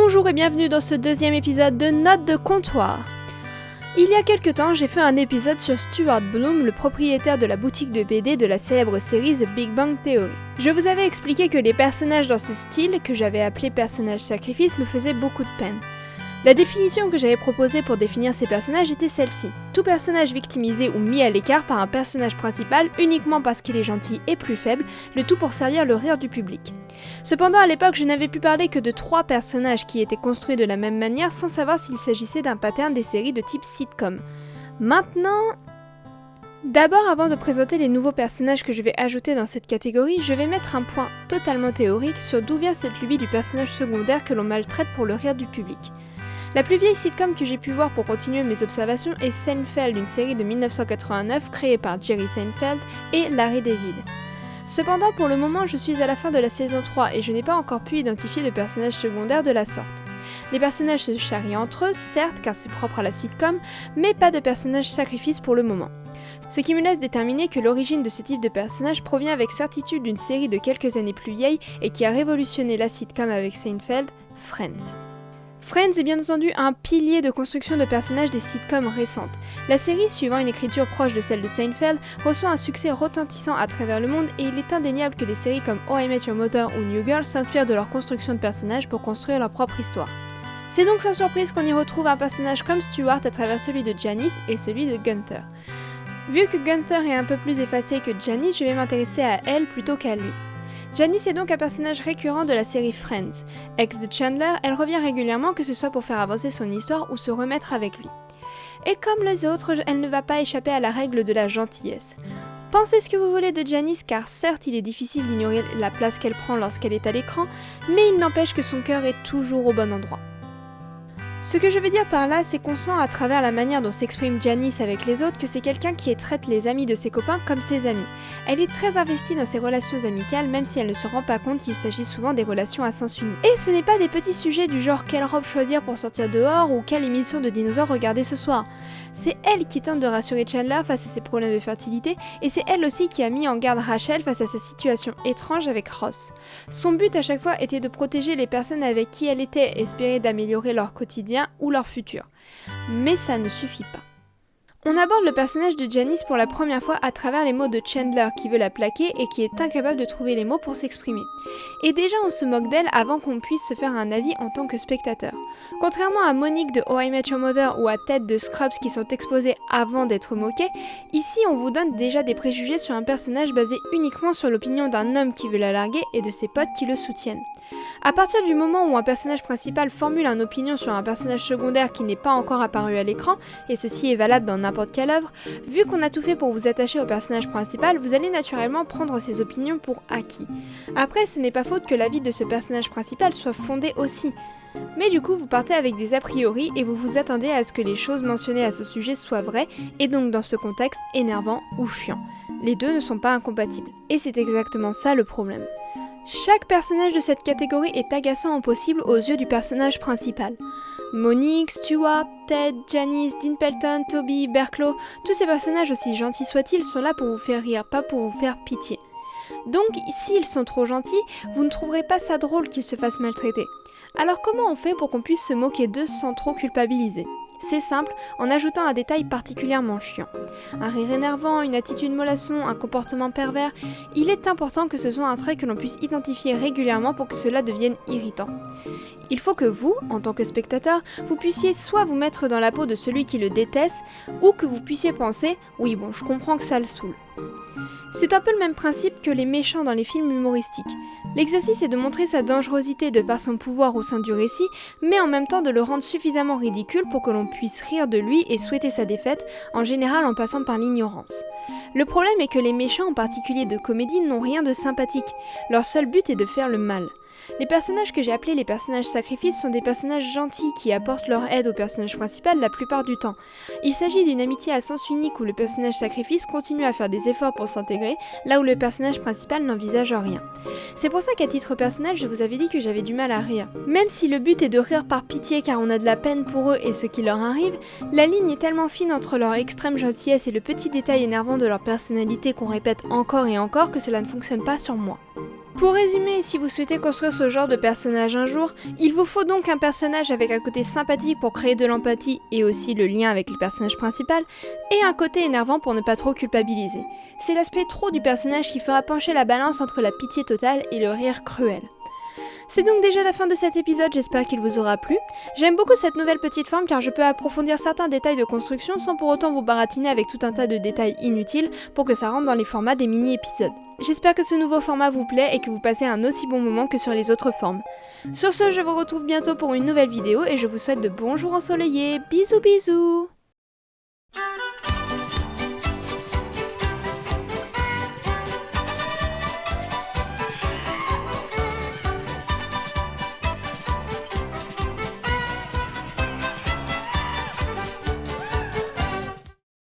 Bonjour et bienvenue dans ce deuxième épisode de Notes de comptoir. Il y a quelque temps, j'ai fait un épisode sur Stuart Bloom, le propriétaire de la boutique de BD de la célèbre série The Big Bang Theory. Je vous avais expliqué que les personnages dans ce style, que j'avais appelé personnages sacrifices, me faisaient beaucoup de peine. La définition que j'avais proposée pour définir ces personnages était celle-ci. Tout personnage victimisé ou mis à l'écart par un personnage principal uniquement parce qu'il est gentil et plus faible, le tout pour servir le rire du public. Cependant, à l'époque, je n'avais pu parler que de 3 personnages qui étaient construits de la même manière sans savoir s'il s'agissait d'un pattern des séries de type sitcom. Maintenant... D'abord, avant de présenter les nouveaux personnages que je vais ajouter dans cette catégorie, je vais mettre un point totalement théorique sur d'où vient cette lubie du personnage secondaire que l'on maltraite pour le rire du public. La plus vieille sitcom que j'ai pu voir pour continuer mes observations est Seinfeld, une série de 1989 créée par Jerry Seinfeld et Larry David. Cependant, pour le moment, je suis à la fin de la saison 3 et je n'ai pas encore pu identifier de personnages secondaires de la sorte. Les personnages se charrient entre eux, certes, car c'est propre à la sitcom, mais pas de personnages sacrifices pour le moment. Ce qui me laisse déterminer que l'origine de ce type de personnage provient avec certitude d'une série de quelques années plus vieille et qui a révolutionné la sitcom avec Seinfeld, Friends. Friends est bien entendu un pilier de construction de personnages des sitcoms récentes. La série, suivant une écriture proche de celle de Seinfeld, reçoit un succès retentissant à travers le monde et il est indéniable que des séries comme How I Met Your Mother ou New Girl s'inspirent de leur construction de personnages pour construire leur propre histoire. C'est donc sans surprise qu'on y retrouve un personnage comme Stuart à travers celui de Janice et celui de Gunther. Vu que Gunther est un peu plus effacé que Janice, je vais m'intéresser à elle plutôt qu'à lui. Janice est donc un personnage récurrent de la série Friends. Ex de Chandler, elle revient régulièrement, que ce soit pour faire avancer son histoire ou se remettre avec lui. Et comme les autres, elle ne va pas échapper à la règle de la gentillesse. Pensez ce que vous voulez de Janice, car certes il est difficile d'ignorer la place qu'elle prend lorsqu'elle est à l'écran, mais il n'empêche que son cœur est toujours au bon endroit. Ce que je veux dire par là, c'est qu'on sent à travers la manière dont s'exprime Janice avec les autres que c'est quelqu'un qui traite les amis de ses copains comme ses amis. Elle est très investie dans ses relations amicales, même si elle ne se rend pas compte qu'il s'agit souvent des relations à sens unique. Et ce n'est pas des petits sujets du genre quelle robe choisir pour sortir dehors ou quelle émission de dinosaures regarder ce soir. C'est elle qui tente de rassurer Chandler face à ses problèmes de fertilité, et c'est elle aussi qui a mis en garde Rachel face à sa situation étrange avec Ross. Son but à chaque fois était de protéger les personnes avec qui elle était, espérer d'améliorer leur quotidien ou leur futur. Mais ça ne suffit pas. On aborde le personnage de Janice pour la première fois à travers les mots de Chandler qui veut la plaquer et qui est incapable de trouver les mots pour s'exprimer. Et déjà on se moque d'elle avant qu'on puisse se faire un avis en tant que spectateur. Contrairement à Monique de How I Met Your Mother ou à Ted de Scrubs qui sont exposés avant d'être moqués, ici on vous donne déjà des préjugés sur un personnage basé uniquement sur l'opinion d'un homme qui veut la larguer et de ses potes qui le soutiennent. À partir du moment où un personnage principal formule une opinion sur un personnage secondaire qui n'est pas encore apparu à l'écran, et ceci est valable dans n'importe quelle œuvre, vu qu'on a tout fait pour vous attacher au personnage principal, vous allez naturellement prendre ses opinions pour acquis. Après, ce n'est pas faute que l'avis de ce personnage principal soit fondé aussi. Mais du coup, vous partez avec des a priori et vous vous attendez à ce que les choses mentionnées à ce sujet soient vraies, et donc dans ce contexte, énervant ou chiant. Les deux ne sont pas incompatibles. Et c'est exactement ça le problème. Chaque personnage de cette catégorie est agaçant au possible aux yeux du personnage principal. Monique, Stuart, Ted, Janice, Dean Pelton, Toby, Berklow, tous ces personnages aussi gentils soient-ils sont là pour vous faire rire, pas pour vous faire pitié. Donc, s'ils sont trop gentils, vous ne trouverez pas ça drôle qu'ils se fassent maltraiter. Alors comment on fait pour qu'on puisse se moquer d'eux sans trop culpabiliser ? C'est simple, en ajoutant un détail particulièrement chiant. Un rire énervant, une attitude mollasson, un comportement pervers, il est important que ce soit un trait que l'on puisse identifier régulièrement pour que cela devienne irritant. Il faut que vous, en tant que spectateur, vous puissiez soit vous mettre dans la peau de celui qui le déteste, ou que vous puissiez penser « oui bon, je comprends que ça le saoule ». C'est un peu le même principe que les méchants dans les films humoristiques. L'exercice est de montrer sa dangerosité de par son pouvoir au sein du récit, mais en même temps de le rendre suffisamment ridicule pour que l'on puisse rire de lui et souhaiter sa défaite, en général en passant par l'ignorance. Le problème est que les méchants, en particulier de comédie, n'ont rien de sympathique. Leur seul but est de faire le mal. Les personnages que j'ai appelés les personnages sacrifices sont des personnages gentils qui apportent leur aide au personnage principal la plupart du temps. Il s'agit d'une amitié à sens unique où le personnage sacrifice continue à faire des efforts pour s'intégrer, là où le personnage principal n'envisage rien. C'est pour ça qu'à titre personnel, je vous avais dit que j'avais du mal à rire. Même si le but est de rire par pitié car on a de la peine pour eux et ce qui leur arrive, la ligne est tellement fine entre leur extrême gentillesse et le petit détail énervant de leur personnalité qu'on répète encore et encore que cela ne fonctionne pas sur moi. Pour résumer, si vous souhaitez construire ce genre de personnage un jour, il vous faut donc un personnage avec un côté sympathique pour créer de l'empathie et aussi le lien avec le personnage principal, et un côté énervant pour ne pas trop culpabiliser. C'est l'aspect trop du personnage qui fera pencher la balance entre la pitié totale et le rire cruel. C'est donc déjà la fin de cet épisode, j'espère qu'il vous aura plu. J'aime beaucoup cette nouvelle petite forme car je peux approfondir certains détails de construction sans pour autant vous baratiner avec tout un tas de détails inutiles pour que ça rentre dans les formats des mini-épisodes. J'espère que ce nouveau format vous plaît et que vous passez un aussi bon moment que sur les autres formes. Sur ce, je vous retrouve bientôt pour une nouvelle vidéo et je vous souhaite de bons jours ensoleillés. Bisous bisous!